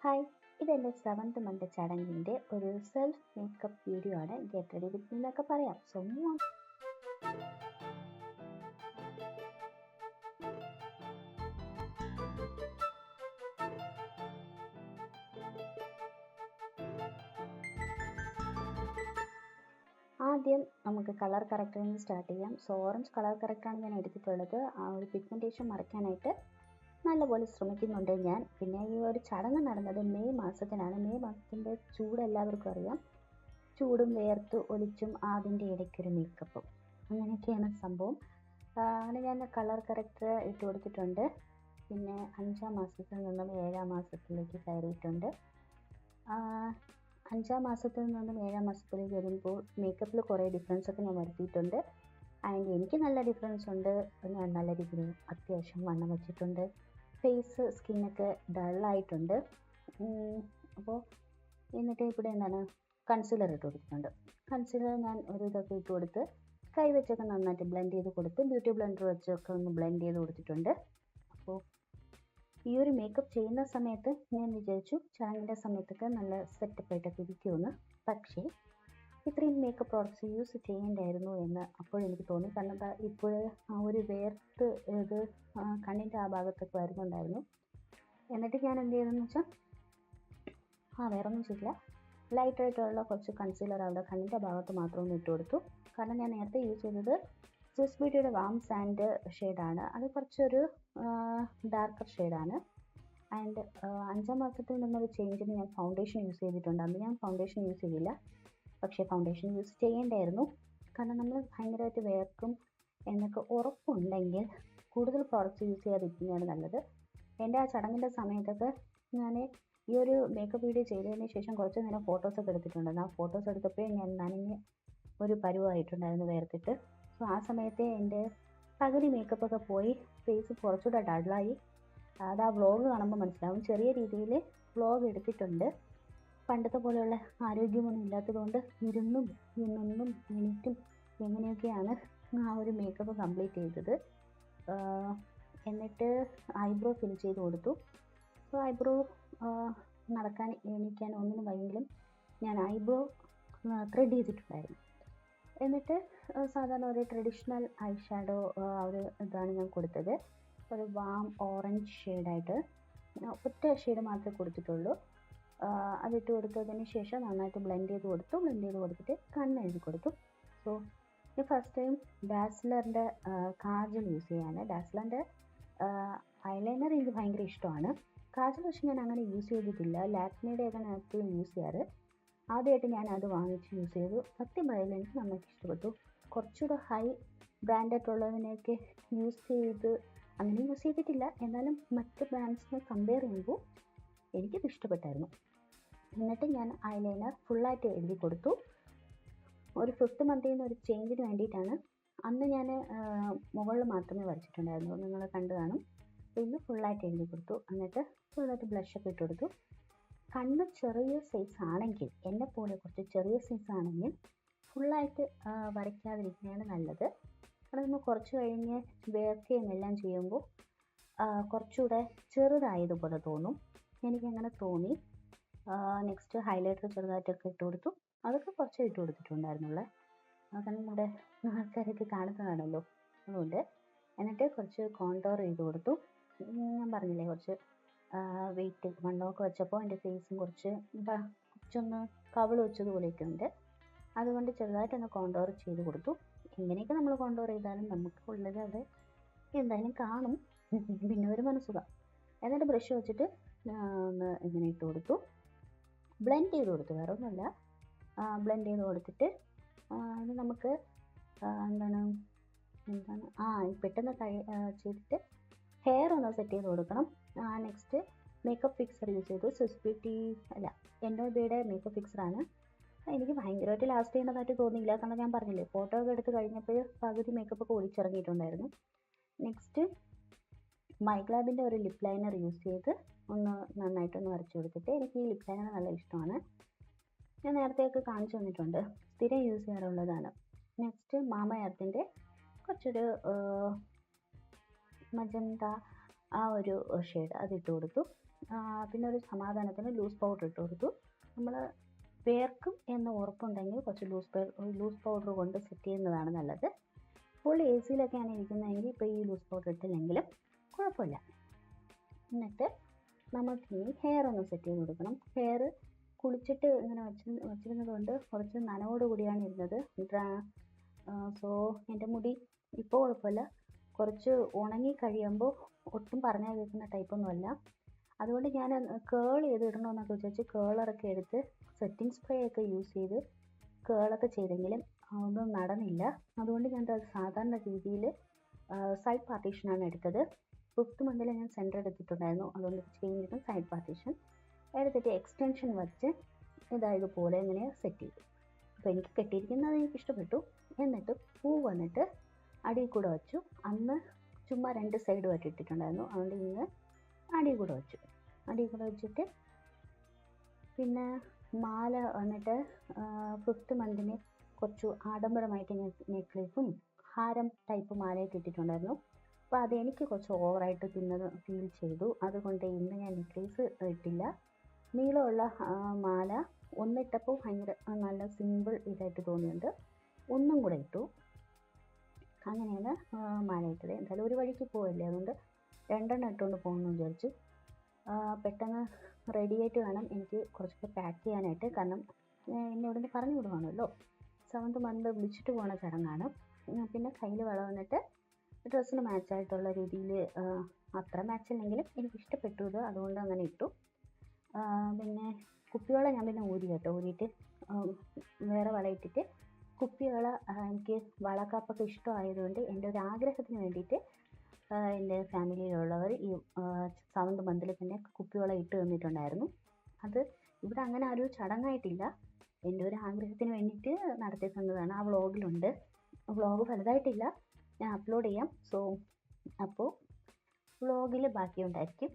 Hi, ഇതെൻ്റെ 7th month ചടങ്ങിൻ്റെ ഒരു self makeup video ആണ്. ഗെറ്റ് റെഡി വിത്ത് മീ എന്നൊക്കെ പറയാം. സോ ആദ്യം നമുക്ക് കളർ കറക്റ്ററിൽ നിന്ന് സ്റ്റാർട്ട് ചെയ്യാം. സോ ഓറഞ്ച് കളർ കറക്റ്റാണ് ഞാൻ എടുത്തിട്ടുള്ളത്. ആ ഒരു പിഗ്മെൻറ്റേഷൻ മറയ്ക്കാനായിട്ട് നല്ലപോലെ ശ്രമിക്കുന്നുണ്ട് ഞാൻ. പിന്നെ ഈ ഒരു ചടങ്ങ് നടന്നത് മെയ് മാസത്തിലാണ്. മെയ് മാസത്തിൻ്റെ ചൂട് എല്ലാവർക്കും അറിയാം. ചൂടും വേർത്ത് ഒലിച്ചും അതിൻ്റെ ഇടയ്ക്കൊരു മേക്കപ്പും, അങ്ങനെയൊക്കെയാണ് സംഭവം. അങ്ങനെ ഞാൻ കളർ കറക്റ്റർ ഇട്ട് കൊടുത്തിട്ടുണ്ട്. പിന്നെ 5ാം മാസത്തിൽ നിന്നും 7ാം മാസത്തിലേക്ക് കയറിയിട്ടുണ്ട്. 5ാം മാസത്തിൽ നിന്നും 7ാം മാസത്തിലേക്ക് വരുമ്പോൾ മേക്കപ്പിൽ കുറേ ഡിഫറൻസ് ഒക്കെ ഞാൻ വരുത്തിയിട്ടുണ്ട്. ആൻഡ് എനിക്ക് നല്ല ഡിഫറൻസ് ഉണ്ട്. ഞാൻ നല്ല രീതിയിൽ അത്യാവശ്യം വണ്ണം വെച്ചിട്ടുണ്ട്. ഫേസ് സ്കിന്നൊക്കെ ഡള്ളായിട്ടുണ്ട്. അപ്പോൾ എന്നിട്ട് ഇവിടെ എന്താണ് കൺസീലർ ഇട്ട് കൊടുത്തിട്ടുണ്ട്. കൺസീലർ ഞാൻ ഒരു ഇതൊക്കെ ഇട്ട് കൊടുത്ത് കൈ വെച്ചൊക്കെ നന്നായിട്ട് ബ്ലെൻഡ് ചെയ്ത് കൊടുത്ത് ബ്യൂട്ടി ബ്ലെൻഡർ വെച്ചൊക്കെ ഒന്ന് ബ്ലെൻഡ് ചെയ്ത് കൊടുത്തിട്ടുണ്ട്. അപ്പോൾ ഈ ഒരു മേക്കപ്പ് ചെയ്യുന്ന സമയത്ത് ഞാൻ വിചാരിച്ചു ചടങ്ങിൻ്റെ സമയത്തൊക്കെ നല്ല സെറ്റപ്പായിട്ടൊക്കെ ഇരിക്കുമെന്ന്. പക്ഷേ ഇത്രയും മേക്കപ്പ് പ്രോഡക്ട്സ് യൂസ് ചെയ്യേണ്ടായിരുന്നു എന്ന് അപ്പോഴെനിക്ക് തോന്നി. കാരണം ഇപ്പോൾ ആ ഒരു വേർത്ത് ഇത് കണ്ണിൻ്റെ ആ ഭാഗത്തൊക്കെ വരുന്നുണ്ടായിരുന്നു. എന്നിട്ട് ഞാൻ എന്ത് ചെയ്തെന്ന് വെച്ചാൽ വേറൊന്നും ചെയ്യില്ല, ലൈറ്റായിട്ടുള്ള കുറച്ച് കൺസീലർ അവിടെ കണ്ണിൻ്റെ ഭാഗത്ത് മാത്രം ഒന്ന് ഇട്ട് കൊടുത്തു. കാരണം ഞാൻ നേരത്തെ യൂസ് ചെയ്തത് സ്വിസ് ബ്യൂട്ടിയുടെ വാം സാൻഡ് ഷെയ്ഡാണ്. അത് കുറച്ചൊരു ഡാർക്കർ ഷെയ്ഡാണ്. ആൻഡ് 5ാം മാസത്തിൽ നിന്നൊരു ചേഞ്ചിന് ഞാൻ ഫൗണ്ടേഷൻ യൂസ് ചെയ്തിട്ടുണ്ട്. അന്ന് ഞാൻ ഫൗണ്ടേഷൻ യൂസ് ചെയ്തില്ല, പക്ഷേ ഫൗണ്ടേഷൻ യൂസ് ചെയ്യേണ്ടായിരുന്നു. കാരണം നമ്മൾ ഭയങ്കരമായിട്ട് വേർക്കും എന്നൊക്കെ ഉറപ്പുണ്ടെങ്കിൽ കൂടുതൽ പ്രോഡക്റ്റ്സ് യൂസ് ചെയ്യാതിരിക്കുന്നതാണ് നല്ലത്. എൻ്റെ ആ ചടങ്ങിൻ്റെ സമയത്തൊക്കെ ഞാൻ ഈ ഒരു മേക്കപ്പ് വീഡിയോ ചെയ്തതിന് ശേഷം കുറച്ച് നേരം ഫോട്ടോസൊക്കെ എടുത്തിട്ടുണ്ടായിരുന്നു. ആ ഫോട്ടോസ് എടുത്തപ്പോൾ ഞാൻ നനഞ്ഞ് ഒരു പരുവായിട്ടുണ്ടായിരുന്നു വേർത്തിട്ട്. സോ ആ സമയത്ത് എൻ്റെ പകുതി മേക്കപ്പൊക്കെ പോയി, ഫേസ് കുറച്ചുകൂടെ ഡള്ളായി. അത് ആ വ്ളോഗ് കാണുമ്പോൾ മനസ്സിലാവും. ചെറിയ രീതിയിൽ വ്ളോഗ് എടുത്തിട്ടുണ്ട്. പണ്ടത്തെ പോലെയുള്ള ആരോഗ്യമൊന്നും ഇല്ലാത്തതുകൊണ്ട് ഇരുന്നും നിന്നും എണീറ്റും എങ്ങനെയൊക്കെയാണ് ആ ഒരു മേക്കപ്പ് കംപ്ലീറ്റ് ചെയ്തത്. എന്നിട്ട് ഐബ്രോ ഫിൽ ചെയ്ത് കൊടുത്തു. സോ ഐബ്രോ നടക്കാൻ എണീക്കാൻ ഒന്നിനും വയ്യെങ്കിലും ഞാൻ ഐബ്രോ ത്രെഡ് ചെയ്തിട്ടുണ്ടായിരുന്നു. എന്നിട്ട് സാധാരണ ഒരു ട്രഡീഷണൽ ഐ ഷാഡോ ഒരു ഇതാണ് ഞാൻ കൊടുത്തത്. ഒരു വാം ഓറഞ്ച് ഷെയ്ഡായിട്ട് ഒറ്റ ഷെയ്ഡ് മാത്രമേ കൊടുത്തിട്ടുള്ളൂ. അതിട്ട് കൊടുത്തതിന് ശേഷം നന്നായിട്ട് ബ്ലെൻഡ് ചെയ്ത് കൊടുത്തിട്ട് കണ്ണെഴുതി കൊടുത്തു. സോ ഇത് ഫസ്റ്റ് ടൈം ഡാസ്ലറിൻ്റെ കാജൽ യൂസ് ചെയ്യാണ്. ഡാസ്ലറിൻ്റെ ഐലൈനർ എനിക്ക് ഭയങ്കര ഇഷ്ടമാണ്. കാജൽ പക്ഷേ ഞാൻ അങ്ങനെ യൂസ് ചെയ്തിട്ടില്ല. ലാക്മിയുടെ ഒക്കെ ഞാൻ എപ്പോഴും യൂസ് ചെയ്യാറ്. ആദ്യമായിട്ട് ഞാൻ അത് വാങ്ങിച്ച് യൂസ് ചെയ്തു. സത്യം പറയാൻ എനിക്ക് നന്നായിട്ട് ഇഷ്ടപ്പെട്ടു. കുറച്ചുകൂടെ ഹൈ ബ്രാൻഡായിട്ടുള്ളതിനെയൊക്കെ യൂസ് ചെയ്തിട്ടില്ല. എന്നാലും മറ്റ് ബ്രാൻഡ്സിനെ കമ്പയർ ചെയ്യുമ്പോൾ എനിക്കത് ഇഷ്ടപ്പെട്ടായിരുന്നു. എന്നിട്ട് ഞാൻ ഐലൈനർ ഫുള്ളായിട്ട് എഴുതി കൊടുത്തു. ഒരു 5th മന്തിൽ നിന്ന് ഒരു ചേഞ്ചിന് വേണ്ടിയിട്ടാണ്. അന്ന് ഞാൻ മുകളിൽ മാത്രമേ വരച്ചിട്ടുണ്ടായിരുന്നു, നിങ്ങൾ കണ്ടു കാണും. ഇന്ന് ഫുള്ളായിട്ട് എഴുതി കൊടുത്തു. എന്നിട്ട് ഫുള്ളായിട്ട് ബ്ലഷൊക്കെ ഇട്ട് കൊടുത്തു. കണ്ണ് ചെറിയ സൈസ് ആണെങ്കിൽ, എന്നെ പോലെ കുറച്ച് ചെറിയ സൈസ് ആണെങ്കിൽ ഫുള്ളായിട്ട് വരയ്ക്കാതിരിക്കുകയാണ് നല്ലത്. കാരണം നമ്മൾ കുറച്ച് കഴിഞ്ഞ് വേർക്കുകയും എല്ലാം ചെയ്യുമ്പോൾ കുറച്ചുകൂടെ ചെറുതായതുപോലെ തോന്നും. എനിക്കങ്ങനെ തോന്നി. നെക്സ്റ്റ് ഹൈലൈറ്റർ ചെറുതായിട്ടൊക്കെ ഇട്ട് കൊടുത്തു. അതൊക്കെ കുറച്ച് ഇട്ട് കൊടുത്തിട്ടുണ്ടായിരുന്നുള്ളൂ. കാരണം നമ്മുടെ ആൾക്കാരൊക്കെ കാണുന്നതാണല്ലോ, അതുകൊണ്ട്. എന്നിട്ട് കുറച്ച് കോണ്ടോർ ചെയ്ത് കൊടുത്തു. ഞാൻ പറഞ്ഞില്ലേ, കുറച്ച് വെയിറ്റ് വണ്ണമൊക്കെ വെച്ചപ്പോൾ എൻ്റെ ഫേസും കുറച്ചൊന്ന് കവിൾ വെച്ചതുപോലെയൊക്കെ ഉണ്ട്. അതുകൊണ്ട് ചെറുതായിട്ടൊന്ന് കോണ്ടോർ ചെയ്ത് കൊടുത്തു. എങ്ങനെയൊക്കെ നമ്മൾ കോണ്ടോർ ചെയ്താലും നമുക്ക് ഉള്ളത് അത് എന്തായാലും കാണും. പിന്നെ ഒരു മനസ്സുഖം. എന്നിട്ട് ബ്രഷ് വെച്ചിട്ട് ഒന്ന് ഇങ്ങനെ ഇട്ട് കൊടുത്തു. ബ്ലെൻഡ് ചെയ്ത് കൊടുത്തു, വേറെ ഒന്നുമല്ല. ബ്ലെൻഡ് ചെയ്ത് കൊടുത്തിട്ട് ഇത് നമുക്ക് എന്താണ് പെട്ടെന്ന് ചെയ്തിട്ട് ഹെയർ ഒന്ന് സെറ്റ് ചെയ്ത് കൊടുക്കണം. നെക്സ്റ്റ് മേക്കപ്പ് ഫിക്സർ യൂസ് ചെയ്തു. സ്വിസ് ബ്യൂട്ടി എൻഒബിയുടെ മേക്കപ്പ് ഫിക്സറാണ്. എനിക്ക് ഭയങ്കരമായിട്ട് ലാസ്റ്റ് ചെയ്യുന്നതായിട്ട് തോന്നിയില്ല. കാരണം ഞാൻ പറഞ്ഞില്ലേ, ഫോട്ടോ ഒക്കെ എടുത്ത് കഴിഞ്ഞപ്പോൾ പകുതി മേക്കപ്പൊക്കെ ഒളിച്ചിറങ്ങിയിട്ടുണ്ടായിരുന്നു. നെക്സ്റ്റ് മൈഗ്ലാബിൻ്റെ ഒരു ലിപ് ലൈനർ യൂസ് ചെയ്ത് ഒന്ന് നന്നായിട്ടൊന്ന് വരച്ചു കൊടുത്തിട്ട്, എനിക്ക് ഈ ലിപ് ലൈനർ നല്ല ഇഷ്ടമാണ്. ഞാൻ നേരത്തെയൊക്കെ കാണിച്ചു തന്നിട്ടുണ്ട്, സ്ഥിരം യൂസ് ചെയ്യാറുള്ളതാണ്. നെക്സ്റ്റ് മാമ എർത്തിൻ്റെ കുറച്ചൊരു മജന്ത ആ ഒരു ഷെയ്ഡ് അതിട്ട് കൊടുത്തു. പിന്നെ ഒരു സമാധാനത്തിന് ലൂസ് പൗഡർ ഇട്ട് കൊടുത്തു. നമ്മൾ വേർക്കും എന്ന് ഉറപ്പുണ്ടെങ്കിൽ കുറച്ച് ലൂസ് പൗഡർ കൊണ്ട് സെറ്റ് ചെയ്യുന്നതാണ് നല്ലത്. ഫുൾ എ സിയിലൊക്കെയാണ് ഇരിക്കുന്നതെങ്കിൽ ഇപ്പോൾ ഈ ലൂസ് പൗഡർ ഇട്ടില്ലെങ്കിലും കുഴപ്പമില്ല. എന്നിട്ട് നമുക്കിനി ഹെയർ ഒന്ന് സെറ്റ് ചെയ്ത് കൊടുക്കണം. ഹെയർ കുളിച്ചിട്ട് ഇങ്ങനെ വച്ചിരുന്നത് കൊണ്ട് കുറച്ച് നനവോട് കൂടിയാണ് ഇരുന്നത്. സോ എൻ്റെ മുടി ഇപ്പോൾ കുഴപ്പമില്ല, കുറച്ച് ഉണങ്ങി കഴിയുമ്പോൾ ഒട്ടും പറഞ്ഞാൽ കേൾക്കുന്ന ടൈപ്പൊന്നുമല്ല. അതുകൊണ്ട് ഞാൻ കേൾ ചെയ്ത് ഇടണമെന്നൊക്കെ വിചാരിച്ച് കേളറൊക്കെ എടുത്ത് സെറ്റിംഗ് സ്പ്രേ ഒക്കെ യൂസ് ചെയ്ത് കേളൊക്കെ ചെയ്തെങ്കിലും ഒന്നും നടന്നില്ല. അതുകൊണ്ട് ഞാൻ സാധാരണ രീതിയിൽ സൈഡ് പാർട്ടീഷനാണ് എടുത്തത്. 5th മന്തിൽ ഞാൻ സെൻറ്റർ എടുത്തിട്ടുണ്ടായിരുന്നു. അതുകൊണ്ട് ചെയ്യുന്നതും സൈഡ് പാർട്ടീഷൻ എടുത്തിട്ട് എക്സ്റ്റൻഷൻ വച്ച് ഇതായതുപോലെ ഇങ്ങനെ സെറ്റ് ചെയ്തു. അപ്പോൾ എനിക്ക് കെട്ടിയിരിക്കുന്നത് എനിക്ക് ഇഷ്ടപ്പെട്ടു. എന്നിട്ട് പൂ വന്നിട്ട് അടിയിൽ കൂടെ വച്ചു. അന്ന് ചുമ്മാ 2 സൈഡുമായിട്ട് ഇട്ടിട്ടുണ്ടായിരുന്നു. അതുകൊണ്ട് ഇന്ന് അടിയിൽ കൂടെ വച്ചു. അടിയിൽ കൂടെ വെച്ചിട്ട് പിന്നെ മാല വന്നിട്ട് 5th മന്തിന് കുറച്ച് ആഡംബരമായിട്ട് ഞാൻ നെക്ലേസും ഹാരം ടൈപ്പ് മാലയൊക്കെ ഇട്ടിട്ടുണ്ടായിരുന്നു. അപ്പോൾ അത് എനിക്ക് കുറച്ച് ഓവറായിട്ട് ഫീൽ ചെയ്തു. അതുകൊണ്ട് ഇന്ന് ഞാൻ നെക്ലേസ് ഇട്ടില്ല. നീളമുള്ള മാല ഒന്നിട്ടപ്പോൾ ഭയങ്കര നല്ല സിമ്പിൾ ഇതായിട്ട് തോന്നിയുണ്ട്. ഒന്നും കൂടെ ഇട്ടു. അങ്ങനെയാണ് മാല ഇട്ടത്. എന്തായാലും ഒരു വഴിക്ക് പോവല്ലേ, അതുകൊണ്ട് 2 ഇട്ടുകൊണ്ട് പോകണമെന്ന് വിചാരിച്ചു. പെട്ടെന്ന് റെഡി ആയിട്ട് വേണം എനിക്ക് കുറച്ചൊക്കെ പാക്ക് ചെയ്യാനായിട്ട്. കാരണം എന്നെ ഇവിടുന്ന് പറഞ്ഞു വിടുവാണല്ലോ. 7th മന്ത് വിളിച്ചിട്ട് പോകുന്ന ചടങ്ങാണ്. പിന്നെ കയ്യിൽ വള വന്നിട്ട് ഡ്രസ്സിന് മാച്ചായിട്ടുള്ള രീതിയിൽ, അത്ര മാച്ചല്ലെങ്കിലും എനിക്ക് ഇഷ്ടപ്പെട്ടു ഇത്, അതുകൊണ്ട് അങ്ങനെ ഇട്ടു. പിന്നെ കുപ്പിവള ഞാൻ പിന്നെ ഊരി കേട്ടോ. ഊരിയിട്ട് വേറെ വള ഇട്ടിട്ട് കുപ്പിവള എനിക്ക് വളക്കാപ്പൊക്കെ ഇഷ്ടമായതുകൊണ്ട് എൻ്റെ ഒരു ആഗ്രഹത്തിന് വേണ്ടിയിട്ട് എൻ്റെ ഫാമിലിയിലുള്ളവർ ഈ 7th മന്തിൽ തന്നെ കുപ്പിവള ഇട്ട് തന്നിട്ടുണ്ടായിരുന്നു. അത് ഇവിടെ അങ്ങനെ ആരും ചടങ്ങായിട്ടില്ല, എൻ്റെ ഒരു ആഗ്രഹത്തിന് വേണ്ടിയിട്ട് നടത്തി തന്നതാണ്. ആ വ്ളോഗിലുണ്ട്. വ്ളോഗ് വലുതായിട്ടില്ല, ഞാൻ അപ്ലോഡ് ചെയ്യാം. സോ അപ്പോൾ വ്ളോഗിൽ ബാക്കിയുണ്ടായിരിക്കും.